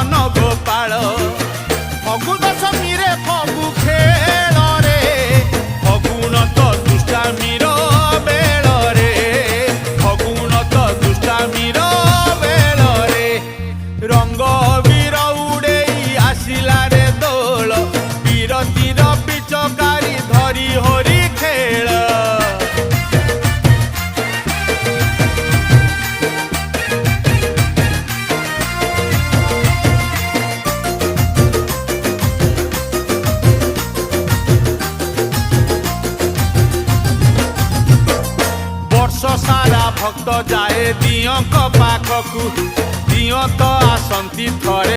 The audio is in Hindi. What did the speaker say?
नंदन गोपाल फगु दशमी रे फगु खेल रे फगुन तो दुष्टामीर बेल रे फगुन तो दुष्टामीर बेल रे रंग वीर उड़े आसिला रे दोल बीरतीर पिचकारी धरी हरि खेल सारा भक्त जाए दियों पाखकू दियों तो आसंती थरे।